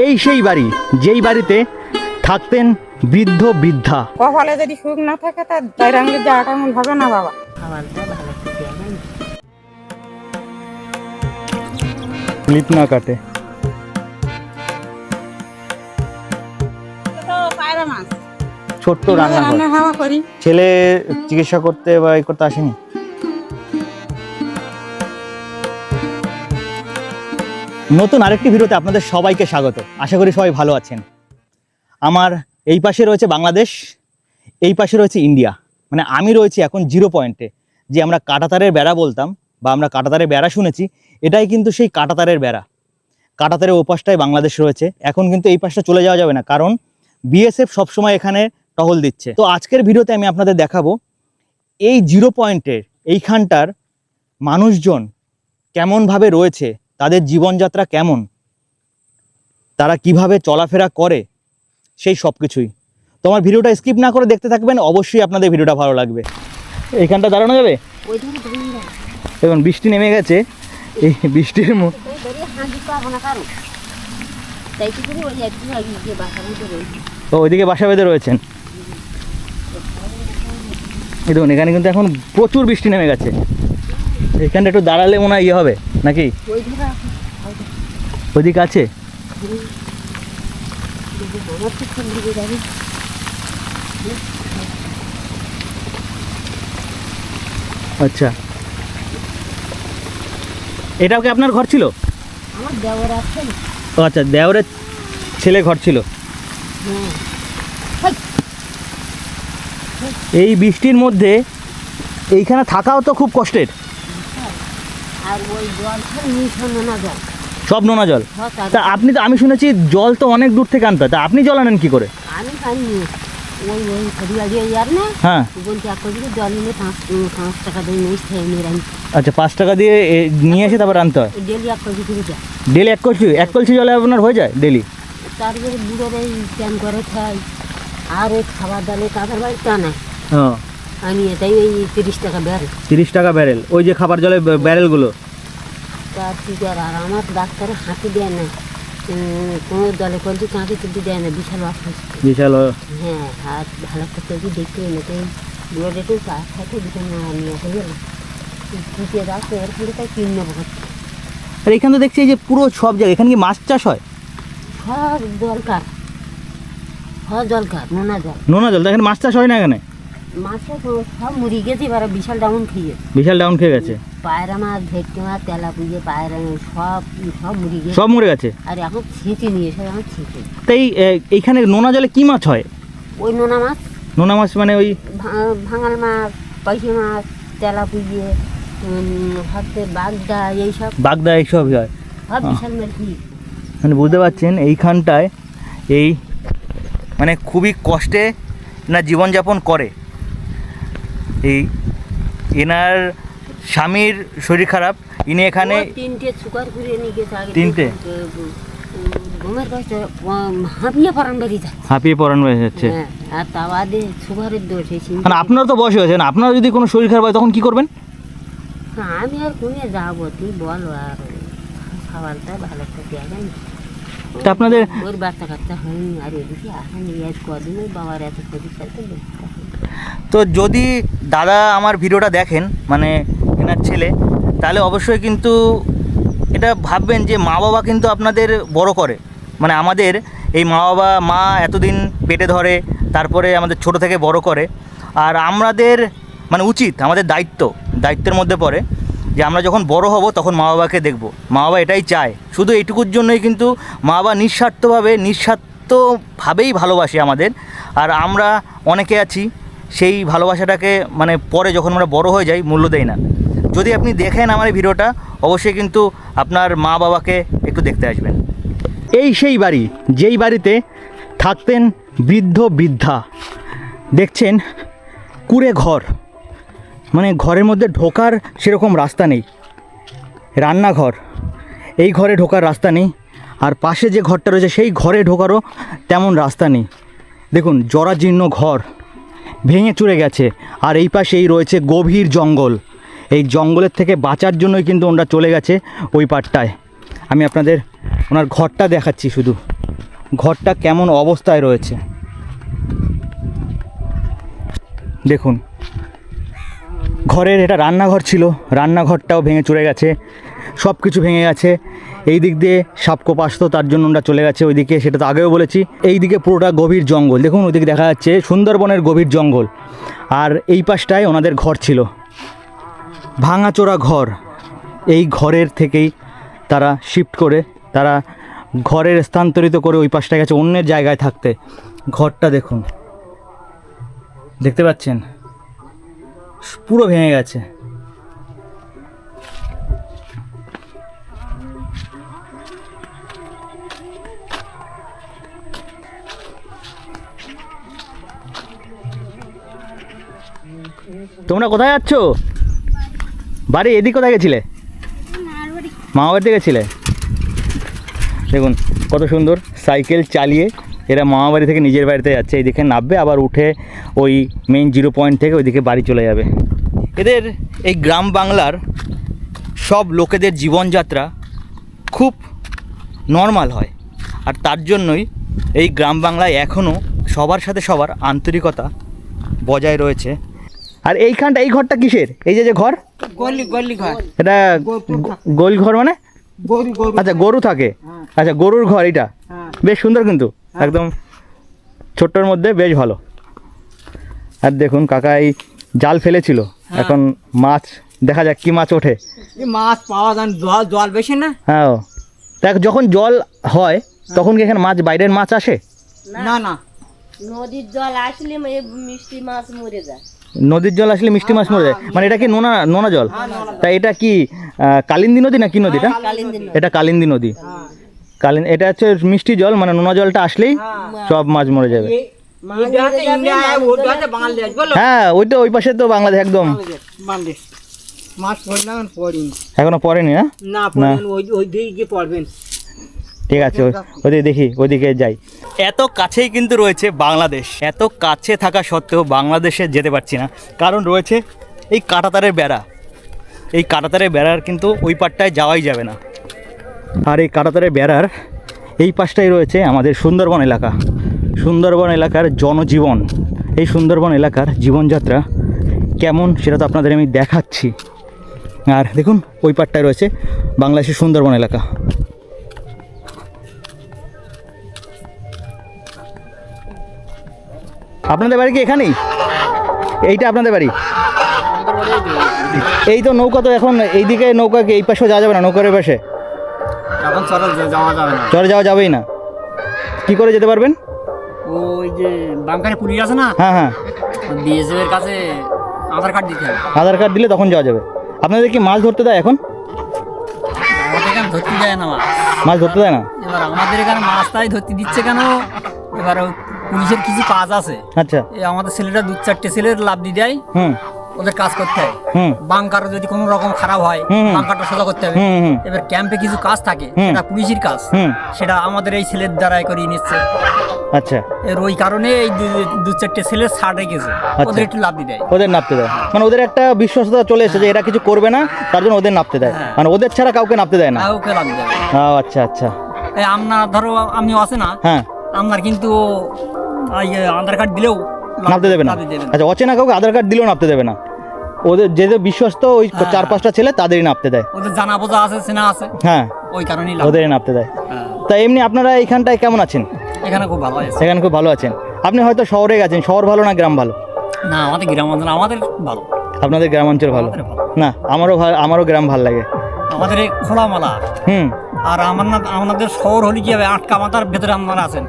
এই সেই বাড়ি, যেই বাড়িতে থাকতেন বৃদ্ধ বৃদ্ধা। কপালে যদি সুখ না থাকে তার দয়ের আঙুলের যে 8 আঙুল হবে না বাবা। লিপ না কাটে। ছোট্ট রান্না হাওয়া করি। ছেলে চিকিৎসা করতে বা এই করতে আসেনি। নতুন আরেকটি ভিডিওতে আপনাদের সবাইকে স্বাগত। আশা করি সবাই ভালো আছেন। আমার এই পাশে রয়েছে বাংলাদেশ, এই পাশে রয়েছে ইন্ডিয়া। মানে আমি রয়েছি এখন জিরো পয়েন্টে, যে আমরা কাঁটাতারের বেড়া বলতাম বা আমরা কাঁটাতারের বেড়া শুনেছি, এটাই কিন্তু সেই কাঁটাতারের বেড়া। কাঁটাতারের ওপাশটায় বাংলাদেশ রয়েছে। এখন কিন্তু এই পাশটা চলে যাওয়া যাবে না, কারণ বিএসএফ সবসময় এখানে টহল দিচ্ছে। তো আজকের ভিডিওতে আমি আপনাদের দেখাবো এই জিরো পয়েন্টের এইখানটার মানুষজন কেমনভাবে রয়েছে, তাদের জীবনযাত্রা কেমন, তারা কিভাবে চলাফেরা করে, সেই সব কিছুই। তো আমার ভিডিওটা স্কিপ না করে দেখতে থাকবেন, অবশ্যই আপনাদের ভিডিওটা ভালো লাগবে। এইখানটা দাঁড়ানো যাবে? এখন বৃষ্টি নেমে গেছে, এই বৃষ্টির ওইদিকে বাসা বেঁধে রয়েছেন। এই দেখুন, এখানে কিন্তু এখন প্রচুর বৃষ্টি নেমে গেছে। এখানটা একটু দাঁড়ালে মনে হয় ইয়ে হবে নাকি? ওইদিকে আছে। আচ্ছা, এটাও কি আপনার ঘর ছিল? আমার দেওর আছে। ও আচ্ছা, দেওরের ছেলে ঘর ছিল। এই বৃষ্টির মধ্যে এইখানে থাকাও তো খুব কষ্টের। আর ওই জল নোনা জল, সব নোনা জল। তা আপনি তো, আমি শুনেছি জল তো অনেক দূর থেকে আনতে হয়, তা আপনি জল আনেন কি করে? আমি পাইনি। ওই ফরিয়া দিয়ে যার না, হ্যাঁ, বলতে এক কেজি জল নিলে 5 টাকা দিয়ে নিয়ে নিয়ে। আচ্ছা, 5 টাকা দিয়ে নিয়ে এসে তারপর আনতে হয়। ডেলি 1 কেজি করে যায়। ডেলি 1 কলসি জলে আপনার হয়ে যায় ডেলি? তারপরে বুড়োর এই স্ট্যান্ড করে খাই, আর ওই খাবার দালে তাদের বাড়ি টানায়। হ্যাঁ, আমি এটাই ওই 30 টাকা ব্যারেল। 30 টাকা ব্যারেল, ওই যে খাবার জলের ব্যারেলগুলো। তার কি আর আমার ডাক্তারে হাঁটি দেয় না, কোনো দলে কলসি কাঁকে তুলতে দেয় না, বিশাল অসুস্থ। বিশাল। হ্যাঁ, আর ভালো একটা কেজি দেখতে না, তাই বুড়োর একটু চা খাইতে দিতে না নিয়ে হয়ে গেল ফুটিয়ে রাখতে এর ফলে তাই 3 নেবো। আর এখানে তো দেখছি যে পুরো সব জায়গায়, এখানে কি মাছ চাষ হয়? সব দরকার, সব দরকার নোনা জল। নোনা জল, এখানে মাছ চাষ হয় না? এখানে মাছে সব মুড়ি গেছে, এবার বিশাল ডাউন খেয়ে বিশাল ডাউন খেয়ে গেছে। পায়রা মাছ, ভেটকি মাছ, তেলা পুজো, পায়রা সব সব মুড়ি গেছে, সব মরে গেছে। আর এখন ছেঁচে নিয়ে এসে এখন ছেঁচে। তাই এইখানে নোনা জলে কি মাছ হয়? ওই নোনা মাছ। নোনা মাছ মানে ওই ভাঙাল মাছ, পাইসি মাছ, তেলা পুজো, হচ্ছে বাগদা, এইসব বাগদা, এইসবই হয়। সব বিশাল মেরকি। মানে বুঝতে পারছেন এইখানটায় এই মানে খুবই কষ্টে না জীবনযাপন করে। এই এনার স্বামীর শরীর খারাপ, ইনি এখানে 3টে সুগার করে নিয়ে গেছে আগে। 3টে ঘুমের কষ্ট, হাঁপিয়ে পড়ান বেরিয়ে যায়, হাঁপিয়ে পড়ান হয়ে যাচ্ছে। হ্যাঁ, আর তা বাদে সুগারের দোষ হয়েছে। মানে আপনার তো বয়স হয়েছে না, আপনার যদি কোনো শরীর খারাপ হয় তখন কি করবেন? আমি আর কোনে যাবো, তুই বলো। আর খাবারটা ভালো একটা দেওয়া যায় না। তা আপনাদের ওর বাচ্চা কাচ্চা হয়নি, আর এদিকে আসেনি কদিন, ওই বাবার এত শরীর খারাপ। তো যদি দাদা আমার ভিডিওটা দেখেন, মানে এনার ছেলে, তাহলে অবশ্যই কিন্তু এটা ভাববেন যে মা বাবা কিন্তু আপনাদের বড় করে। মানে আমাদের এই মা এতদিন পেটে ধরে, তারপরে আমাদের ছোট থেকে বড় করে। আর আমাদের মানে উচিত, আমাদের দায়িত্বের মধ্যে পড়ে যে আমরা যখন বড় হব তখন মা বাবাকে দেখব। মা বাবা এটাই চায়, শুধু এইটুকুর জন্যই কিন্তু মা বাবা নিঃস্বার্থভাবেই ভালোবাসে আমাদের। আর আমরা অনেকে আছি সেই ভালোবাসাটাকে মানে পরে যখন আমরা বড় হয়ে যাই মূল্য দেই না। যদি আপনি দেখেন আমার এই ভিডিওটা, অবশ্যই কিন্তু আপনার মা বাবাকে একটু দেখতে আসবেন। এই সেই বাড়ি, যেই বাড়িতে থাকতেন বৃদ্ধ বৃদ্ধা। দেখছেন কুঁড়ে ঘর, মানে ঘরের মধ্যে ঢোকার সেরকম রাস্তা নেই। রান্নাঘর, এই ঘরে ঢোকার রাস্তা নেই। আর পাশে যে ঘরটা রয়েছে সেই ঘরে ঢোকারও তেমন রাস্তা নেই। দেখুন, জরাজীর্ণ ঘর, ভেঙে চুরে গেছে। আর এই পাশেই রয়েছে গভীর জঙ্গল। এই জঙ্গলের থেকে বাঁচার জন্যই কিন্তু ওরা চলে গেছে ওই পাটটায়। আমি আপনাদের ওনার ঘরটা দেখাচ্ছি, শুধু ঘরটা কেমন অবস্থায় রয়েছে দেখুন। ঘরের এটা রান্নাঘর ছিল, রান্নাঘরটাও ভেঙে চলে গেছে, সব কিছু ভেঙে গেছে। এই দিক দিয়ে সাপকোপ আসতো, তার জন্য ওরা চলে গেছে ওইদিকে, সেটা তো আগেও বলেছি। এই দিকে পুরোটা গভীর জঙ্গল, দেখুন ওইদিকে দেখা যাচ্ছে সুন্দরবনের গভীর জঙ্গল। আর এই পাশটায় ওনাদের ঘর ছিল, ভাঙাচোরা ঘর। এই ঘরের থেকেই তারা শিফট করে, তারা ঘরের স্থানান্তরিত করে ওই পাশটায় গেছে অন্যের জায়গায় থাকতে। ঘরটা দেখুন, দেখতে পাচ্ছেন পুরো ভেঙে গেছে। তোমরা কোথায় যাচ্ছ? বাড়ি এদিক কোথায় গেছিলে? মামাবাড়িতে গেছিলে? দেখুন কত সুন্দর সাইকেল চালিয়ে এরা মামাবাড়ি থেকে নিজের বাড়িতে যাচ্ছে। এইদিকে নামবে, আবার উঠে ওই মেইন 0 পয়েন্ট থেকে ওইদিকে বাড়ি চলে যাবে। এদের এই গ্রাম বাংলার সব লোকেদের জীবনযাত্রা খুব নর্মাল হয়, আর তার জন্যই এই গ্রাম বাংলায় এখনও সবার সাথে সবার আন্তরিকতা বজায় রয়েছে। আর এইখানটা, এই ঘরটা কিসের? এই যে ঘর, গলি ঘর, এটা গোল ঘর মানে? আচ্ছা, গরু থাকে। আচ্ছা, গরুর ঘর এটা, বেশ সুন্দর কিন্তু, একদম ছোট্টর মধ্যে বেশ ভালো। আর দেখুন কাকা এই জাল ফেলেছিল, এখন মাছ দেখা যাক কি মাছ ওঠে। মাছ পাওয়া যায়, জল বেশি না। হ্যাঁ, দেখ যখন জল হয় তখন কি এখানে মাছ, বাইরের মাছ আসে? না না, নদীর জল আসলে মিষ্টি মাছ মরে যায়। নদীর জল আসলে মিষ্টি মাছ মরে যায়, মানে এটা কি নোনা জল? তা এটা কি কালিন্দী নদী না কি নদীটা? এটা কালিন্দী নদী। এটা হচ্ছে মিষ্টি জল, মানে নোনা জলটা আসলেই সব মাছ মরে যাবে। হ্যাঁ, ওইটা ওই পাশে তো বাংলাদেশ একদম। মাছ পড়লাম, পড়িনি এখনো পড়েনি না? না, ওই দিকে পড়বেন। ঠিক আছে, ওইদিকে দেখি, ওইদিকে যাই। এত কাছেই কিন্তু রয়েছে বাংলাদেশ, এত কাছে থাকা সত্ত্বেও বাংলাদেশে যেতে পারছি না, কারণ রয়েছে এই কাঁটাতারের বেড়া। এই কাঁটাতারের বেড়ার কিন্তু ওই পারটায় যাওয়াই যাবে না। আর এই কাঁটাতারের বেড়ার এই পাশটাই রয়েছে আমাদের সুন্দরবন এলাকা। সুন্দরবন এলাকার জনজীবন, এই সুন্দরবন এলাকার জীবনযাত্রা কেমন সেটা তো আপনাদের আমি দেখাচ্ছি। আর দেখুন ওই পারটায় রয়েছে বাংলাদেশের সুন্দরবন এলাকা। আপনাদের বাড়ি কি এখানেই? এইটা আপনাদের বাড়ি? এই তো নৌকা, তো এখন এইদিকে নৌকা কি এই পাশেও যাওয়া যাবে না? নৌকার পাশে এখন যাওয়া যাবে না, চরে যাওয়া যাবেই না। কি করে যেতে পারবেন? ওই যে বাংকারে পুলিশ আছে না, হ্যাঁ হ্যাঁ, বিএসএফ এর কাছে আধার কার্ড দিতে হবে। আধার কার্ড দিলে তখন যাওয়া যাবে। আপনাদের কি মাছ ধরতে দেয় এখন? আমাদের এখানে ধরতে দেয় না মাছ। মাছ ধরতে দেয় না? এবার আমাদের এখানে মাছ তাই ধরতে দিচ্ছে কেন? এবার পুলিশের কিছু কাজ আছে। আচ্ছা, এই আমাদের ছেলেটা 2-4টে ছেলের লাভ দিয়ে দেয়, ওদের কাজ করতে হয়। বাংকার যদি কোনো রকম খারাপ হয়, বাংকারটা সোজা করতে হবে। এবার ক্যাম্পে কিছু কাজ থাকে, সেটা পুলিশের কাজ, সেটা আমাদের এই ছেলের দ্বারাই করিয়ে নিচ্ছে। আচ্ছা, এর ওই কারণে এই 2-4টে ছেলের ছাড় রেখেছে, ওদের একটু লাভ দিয়ে দেয়। ওদের নাপতে দেয়, মানে ওদের একটা বিশ্বস্ততা চলে এসেছে যে এরা কিছু করবে না, তার জন্য ওদের নাপতে দেয়। মানে ওদের ছাড়া কাউকে নাপতে দেয় না। কাউকে লাভ দিয়ে দেয়। আচ্ছা আচ্ছা। এই আপনার ধরো আপনিও আছে না, হ্যাঁ, আপনার কিন্তু আধার কার্ড দিলেও নাপতে দেবে না। আচ্ছা, অচেনা কাউকে আধার কার্ড দিলেও নাপতে দেবে না। ওদের যে বিশ্বস্ত ওই 4-5টা ছেলে তাদেরই নাপতে দেয়। ওদের জানা বোঝা আছে, চেনা আছে, হ্যাঁ, ওই কারণেই ওদেরই নাপতে দেয়। তা এমনি আপনারা এইখানটায় কেমন আছেন? এখানে খুব ভালো আছে। এখানে খুব ভালো আছেন। আপনি হয়তো শহরে গেছেন, শহর ভালো না গ্রাম ভালো? না, আমাদের গ্রাম অঞ্চল আমাদের ভালো। আপনাদের গ্রাম অঞ্চল ভালো? না, আমারও গ্রাম ভালো লাগে। আমাদের এই খোলামালা, আর আমাদের শহর হলে কি হবে, আটকা মাথার ভেতরে আপনারা আছেন।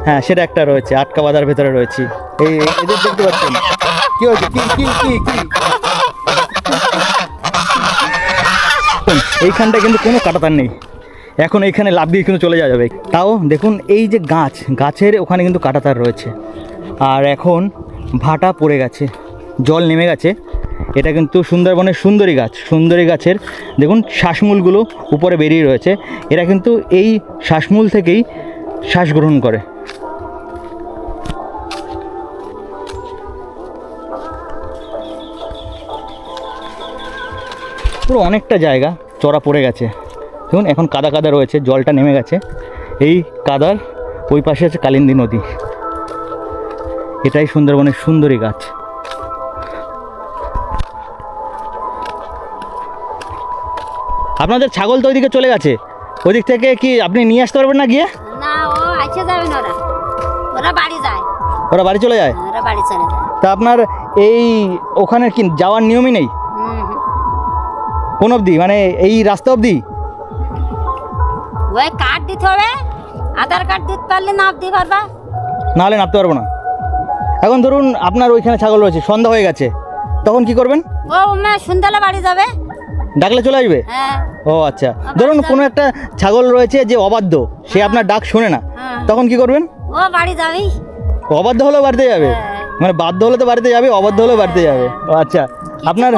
হ্যাঁ, সেটা একটা রয়েছে, আটকা বাঁধার ভেতরে রয়েছি। এই এদের দেখতে পাচ্ছেন কি হয়েছে, কি কি কি কি এইখানটা কিন্তু কোনো কাঁটাতার নেই, এখন এইখানে লাফ দিয়ে কিন্তু চলে যাওয়া যাবে। তাও দেখুন এই যে গাছের ওখানে কিন্তু কাঁটাতার রয়েছে, আর এখন ভাটা পড়ে গেছে, জল নেমে গেছে। এটা কিন্তু সুন্দরবনের সুন্দরী গাছ। সুন্দরী গাছের দেখুন শ্বাসমূলগুলো উপরে বেরিয়ে রয়েছে। এরা কিন্তু এই শ্বাসমূল থেকেই শ্বাস গ্রহণ করে। পুরো অনেকটা জায়গা চড়া পড়ে গেছে, দেখুন এখন কাদা কাদা রয়েছে, জলটা নেমে গেছে। এই কাদার ওই পাশে আছে কালিন্দী নদী। এটাই সুন্দরবনের সুন্দরী গাছ। আপনাদের ছাগল তো ওইদিকে চলে গেছে, ওইদিক থেকে কি আপনি নিয়ে আসতে পারবেন না গিয়ে? না, ও আসে যাবে না, ওরা বাড়ি যায়, ওরা বাড়ি চলে যায়? ওরা বাড়ি চলে যায়। তা আপনার এই ওখানে কি যাওয়ার নিয়মই নেই কোন অবধি, মানে এই রাস্তা অবধি? ওই কার্ড দিতে হবে, আধার কার্ড দিতে পারলে নামতে পারবা, নাহলে নামতে পারবো না। এখন ধরুন আপনার ওইখানে ছাগল রয়েছে, সন্ধ্যা হয়ে গেছে, তখন কি করবেন? ও সন্ধ্যাবেলা বাড়ি যাবে, ডাকলে চলে আসবে? হ্যাঁ। ও আচ্ছা, ধরুন কোনো একটা ছাগল রয়েছে যে অবাধ্য, সে আপনার ডাক শোনে না, তখন কি করবেন? ও বাড়ি যাবেই, অবাধ্য হলেও বাড়িতে যাবে? মানে বাধ্য হলে তো বাড়িতে যাবে, অবাধ্য হলেও বাড়িতে যাবে। ও আচ্ছা, আপনার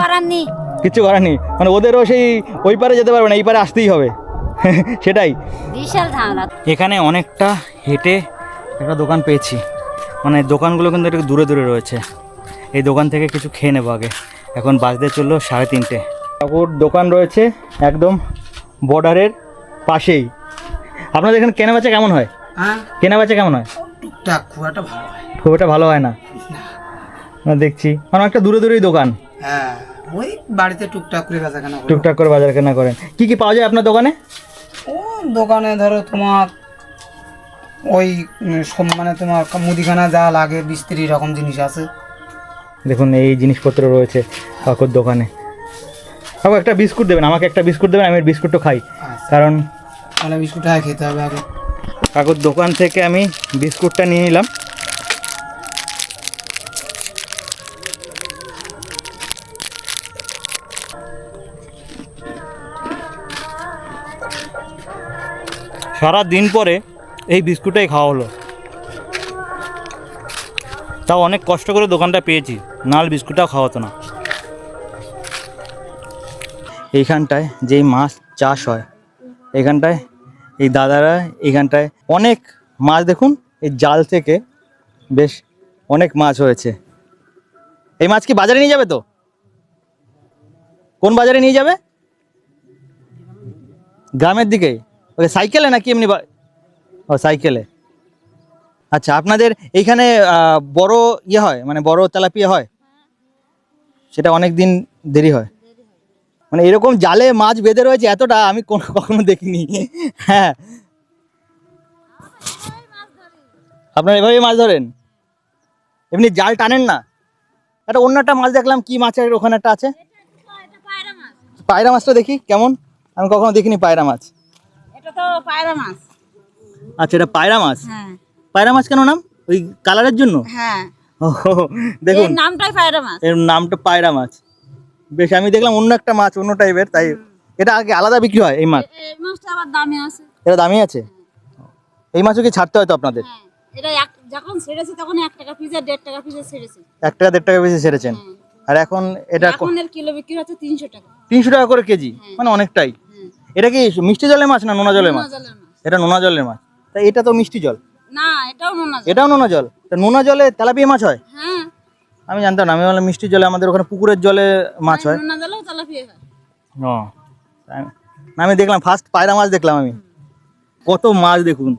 কিছু করার নেই, মানে ওদেরও সেই ওই পারে যেতে পারবে না, এই পারে আসতেই হবে। সেটাই বিশাল ঝামেলা। এখানে অনেকটা হেঁটে একটা দোকান পেয়েছি, মানে দোকানগুলো কিন্তু একটু দূরে দূরে রয়েছে। এই দোকান থেকে কিছু খেয়ে নেবো আগে। এখন বাজতে চললো 3:30। কাকুর দোকান রয়েছে একদম বর্ডারের পাশেই। আপনাদের এখানে কেনাবেচা কেমন হয়? হ্যাঁ, কেনাবেচা কেমন হয়? টুকটাক, খুব একটা ভালো হয়। খুব একটা ভালো হয় না, দেখছি মানে একটা দূরে দূরেই দোকান। হ্যাঁ, ওই বাড়িতে টুকটাক করে বেচা কেনা করি। টুকটাক করে বাজার কেনা করেন। কি কি পাওয়া যায় আপনার দোকানে? ও দোকানে ধরো তোমার ওই মানে তোমার মুদিখানা যা লাগে 20-30 রকম জিনিস আছে। দেখুন এই জিনিসপত্র রয়েছে কাকুর দোকানে। কাকু একটা বিস্কুট দেবেন, আমাকে একটা বিস্কুট দেবেন, আমি বিস্কুটটা খাই। কারণ তাহলে বিস্কুট খেতে হবে আগে। কাকুর দোকান থেকে আমি বিস্কুটটা নিয়ে নিলাম। সারা দিন পরে এই বিস্কুটটাই খাওয়া হলো, তাও অনেক কষ্ট করে দোকানটা পেয়েছি, নাল বিস্কুটটাও খাওয়া হতো না। এইখানটায় যেই মাছ চাষ হয়, এইখানটায় এই দাদারা এইখানটায় অনেক মাছ, দেখুন এই জাল থেকে বেশ অনেক মাছ হয়েছে। এই মাছ কি বাজারে নিয়ে যাবে? তো কোন বাজারে নিয়ে যাবে? গ্রামের দিকে? ওই সাইকেলে নাকি এমনি? ও সাইকেলে। আচ্ছা, আপনাদের এইখানে বড় ইয়ে হয়, মানে বড় তেলাপিয়া হয়, সেটা অনেক দিন দেরি হয়। মানে এরকম জালে মাছ বেঁধে রয়েছে এতটা আমি কখনো দেখিনি। হ্যাঁ, আপনারা এভাবে মাছ ধরেন? এমনি জাল টানেন না? একটা অন্য একটা মাছ দেখলাম, কি মাছের ওখানে একটা আছে, পায়রা মাছটা দেখি কেমন, আমি কখনো দেখিনি পায়রা মাছ। এটা তো পায়রা মাছ। আচ্ছা, এটা পায়রা মাছ। হ্যাঁ। পায়রা মাছ কেন নাম? ওই কালারের জন্য? হ্যাঁ, দেখুন এর নামটাই পায়রা মাছ। এর নামটা পায়রা মাছ। বেশ, আমি দেখলাম অন্য একটা মাছ, অন্য টাইপের, তাই এটা আগে আলাদা বিক্রি হয় এই মাছ? এই মাছটা আবার দামি আছে। এটা দামি আছে? এই মাছও কি ছাড়তে হয় তো আপনাদের? হ্যাঁ, এটা যখন ছেড়েছি তখন 1 টাকা পিস আর 1.5 টাকা পিসে ছেড়েছি। 1 টাকা 1.5 টাকা বেশি ছেড়েছেন? আর এখন এটা এখন এর কিলো বিক্রি হচ্ছে 300 টাকা। 300 টাকা করে কেজি, মানে অনেকটাই। এটা কি মিষ্টি জলের মাছ না নোনা জলের মাছ? এটা নোনা জলের মাছ। তা এটা তো মিষ্টি জল না, এটাও নোনা জল। এটাও নোনা জল? তা নোনা জলে তেলাপিয়া মাছ হয়? হ্যাঁ, আমি জানতাম না, আমি বললাম মিষ্টি জলে, আমাদের ওখানে পুকুরের জলে মাছ হয়। নোনা জলেও তেলাপিয়া হয়। ও, না আমি দেখলাম ফার্স্ট পায়রা মাছ দেখলাম আমি। কত মাছ দেখুন,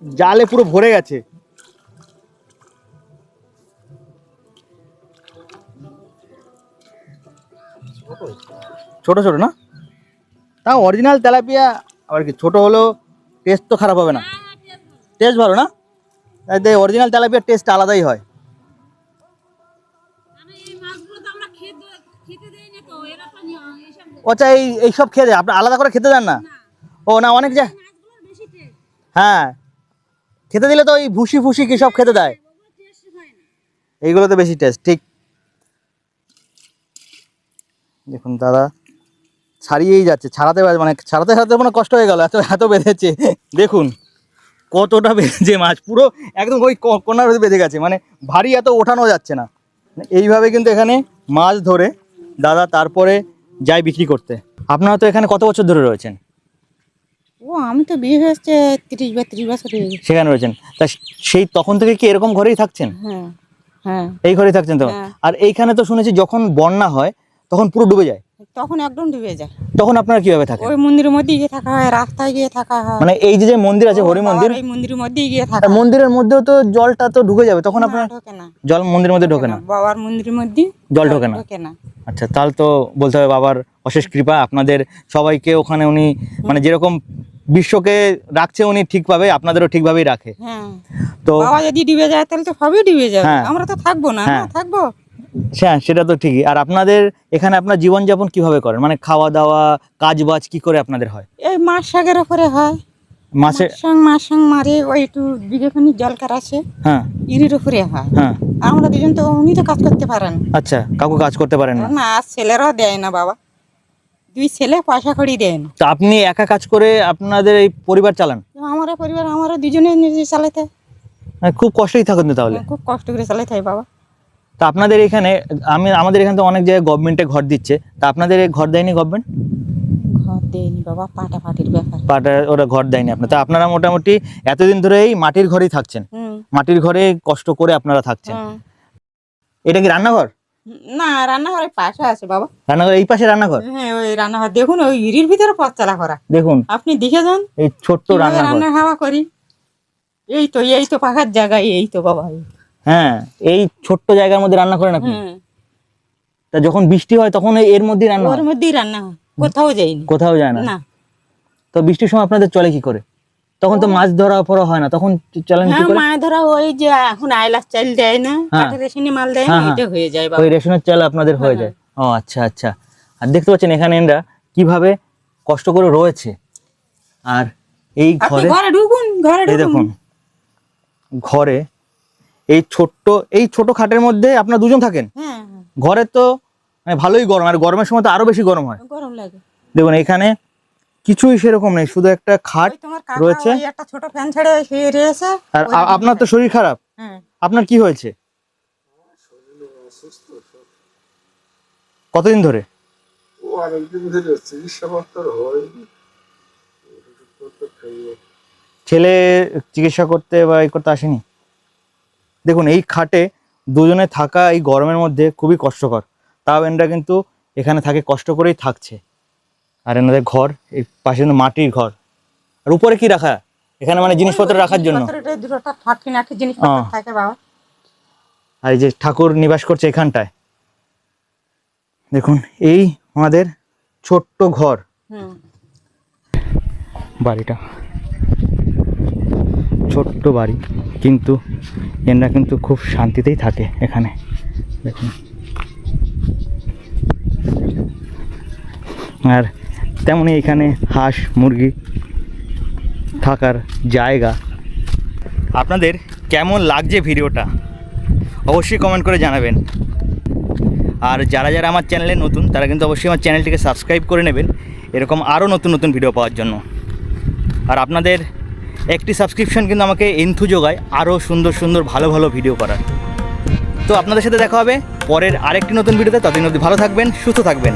জালে পুরো ভরে গেছে। ছোট ছোট না, তাও অরিজিনাল তেলাপিয়া আবার কি ছোট হলেও টেস্ট তো খারাপ হবে না, টেস্ট ভালো না? তাই অরিজিনাল তেলাপিয়ার টেস্ট আলাদাই হয়। আচ্ছা, এইসব খেয়ে দেয়, আপনি আলাদা করে খেতে দেন না? ও না, অনেক যায়। হ্যাঁ, খেতে দিলে তো ওই ভুসি ফুসি কি সব খেতে দেয়, এইগুলোতে বেশি টেস্ট। ঠিক, দেখুন দাদা ছাড়িয়েই যাচ্ছে, ছাড়াতে মানে ছাড়াতে ছাড়াতে মানে কষ্ট হয়ে গেল, এত এত বেঁধেছে। দেখুন কতটা বেঁধেছে মাছ, পুরো একদম ওই কোনার বেঁধে গেছে, মানে ভারী, এত ওঠানো যাচ্ছে না। এইভাবে কিন্তু এখানে মাছ ধরে দাদা তারপরে যায় বিক্রি করতে। আপনারা তো এখানে কত বছর ধরে রয়েছেন? ও আমি তো বিয়ে হয়েছে 30 বছর হয়ে গেছে। সেখানে রয়েছেন, তা সেই তখন থেকে কি এরকম ঘরেই থাকছেন? হ্যাঁ, হ্যাঁ, এই ঘরেই থাকছেন তো? আর এইখানে তো শুনেছি যখন বন্যা হয় তখন পুরো ডুবে যায়। তখন একদম ডুবে যায়। তখন আপনারা কিভাবে থাকেন? ওই মন্দিরের মধ্যে গিয়ে থাকা হয়, রাস্তায় গিয়ে থাকা হয়। মানে এই যে মন্দির আছে হরি মন্দির, বাবার ওই মন্দিরের মধ্যেই গিয়ে থাকা আর মন্দিরের মধ্যেও তো জলটা তো ঢুকে যাবে, তখন না, আপনার ঢোকে না, জল মন্দিরের মধ্যে ঢোকে না? বাবার মন্দিরের মধ্যে জল ঢোকে না? ঢোকে না। আচ্ছা, তাহলে তো বলতে হবে বাবার অশেষ কৃপা, আপনাদের সবাইকে ওখানে উনি মানে যেরকম বিশ্বকে রাখছে উনি ঠিকভাবে আপনাদেরও ঠিকভাবেই রাখে। হ্যাঁ, তো বাবা যদি ডুবে যায় তাহলে তো সবই ডুবে যাবে, হ্যাঁ। আমরা তো থাকবো না, হ্যাঁ। থাকবো। হ্যাঁ, সেটা তো ঠিকই। আর আপনাদের এখানে আপনার জীবনযাপন কিভাবে করেন, মানে খাওয়া দাওয়া কাজ বাজ কি করে আপনাদের হয়? এই মাছ শাকের ওপরে হয়, মাসে? মাছ মারে ওই একটু বিঘেখানি জল কারাছে, হ্যাঁ ইরির উপরে হয়। হ্যাঁ। আমরা দুজন তো উনি তো কাজ করতে পারেন আচ্ছা, কাউকে কাজ করতে পারেন না? না, আর ছেলেরাও দেয় না বাবা, 2 ছেলে পয়সা কড়ি দেয় না। তো আপনি একা কাজ করে আপনাদের এই পরিবার চালান? আমার পরিবার আমরা দুজনে নিজে চালাতে হয়। মানে খুব কষ্টই থাকেন তো তাহলে? খুব কষ্ট করে চালাতে হয় বাবা। তো আপনাদের এখানে আমাদের এখানে তো অনেক জায়গায় গভর্নমেন্টে ঘর দিচ্ছে, তা আপনাদের এই ঘর দেয়নি গভর্নমেন্ট? ঘর দেয়নি বাবা, পাটাপাটির ব্যাপার। ওরা ঘর দেয়নি আপনার, তা আপনারা মোটামুটি এতদিন ধরেই মাটির ঘরেই থাকছেন? মাটির ঘরে কষ্ট করে আপনারা থাকছেন। এটা কি রান্নাঘর? না, রান্নাঘরের পাশে আছে বাবা। রান্নাঘর এই পাশে রান্নাঘর? হ্যাঁ, ওই রান্নাঘর দেখুন, ওই ইরির ভিতরে পথ চালা করা, দেখুন আপনি দেখে যান এই ছোট্ট কিভাবে রান্নাঘর। রান্না খাওয়া করি। এই তো পাখার জায়গায়, এই তো বাবা। হ্যাঁ, এই ছোট্ট জায়গার মধ্যে রান্না করেন আপনি? হ্যাঁ, তা যখন বৃষ্টি হয় তখন এর মধ্যেই রান্না ওর হয়? মধ্যেই রান্না হয়, কোথাও যাইনি। কোথাও যায় না? না, তো বৃষ্টির সময় আপনাদের চলে কি করে? তখন তো মাছ ধরা পড়া হয় না, তখন চলেন কি হ্যাঁ, করে? মাছ ধরা ওই যে এখন আইলার চাল দেয় না, হ্যাঁ। কাঠের রেশনে মাল দেয় না, হ্যাঁ, হ্যাঁ। এটা হয়ে যায় বাবা। ওই রেশনের চাল আপনাদের হয়ে যায়? ও আচ্ছা আচ্ছা। আর দেখতে পাচ্ছেন এখানে এনরা কিভাবে কষ্ট করে রয়েছে। আর এই আপনি ঘরে ঘরে ঢুকুন, ঘরে এই দেখুন, ঢুকুন। ঘরে এই ছোট খাটের মধ্যে আপনারা দুজন থাকেন? হ্যাঁ, ঘরে তো মানে ভালোই গরম, আর গরমের সময় তো আরো বেশি গরম হয়। গরম লাগে। দেখুন এখানে কিছুই সেরকম নেই, শুধু একটা খাট ওই তোমার কাকা রয়েছে। ওই একটা ছোট ফ্যান ছেড়ে শুয়ে রয়েছে। আর আপনার তো শরীর খারাপ, হ্যাঁ, আপনার কি হয়েছে? কতদিন ধরে? ও অনেকদিন ধরে চিকিৎসাপত্র হয়নি, ছেলে চিকিৎসা করতে বা এই করতে আসেনি? দেখুন এই খাটে দুজনে থাকা এই গরমের মধ্যে খুবই কষ্টকর, তাও এনরা কিন্তু এখানে থাকে, কষ্ট করেই থাকছে। আর এনাদের ঘর এই পাশে কিন্তু মাটির ঘর। আর উপরে কি রাখা এখানে, মানে জিনিসপত্র রাখার জন্য? জিনিসপত্র দুটোটা ফাটকিন একটা জিনিসপত্র থাকে বাবা। আর এই যে ঠাকুর নিবাস করছে এখানটায়। দেখুন এই আমাদের ছোট্ট ঘর, হুম, বাড়িটা ছোট্ট বাড়ি, কিন্তু এনরা কিন্তু খুব শান্তিতেই থাকে এখানে। দেখুন, আর তেমনি এখানে হাঁস মুরগি থাকার জায়গা। আপনাদের কেমন লাগছে ভিডিওটা অবশ্যই কমেন্ট করে জানাবেন। আর যারা যারা আমার চ্যানেলে নতুন তারা কিন্তু অবশ্যই আমার চ্যানেলটিকে সাবস্ক্রাইব করে নেবেন এরকম আরও নতুন নতুন ভিডিও পাওয়ার জন্য। আর আপনাদের একটি সাবস্ক্রিপশন কিন্তু আমাকে এন্থু যোগায় আরও সুন্দর সুন্দর ভালো ভালো ভিডিও করার। তো আপনাদের সাথে দেখা হবে পরের আরেকটি নতুন ভিডিওতে। ততদিন অবধি ভালো থাকবেন, সুস্থ থাকবেন।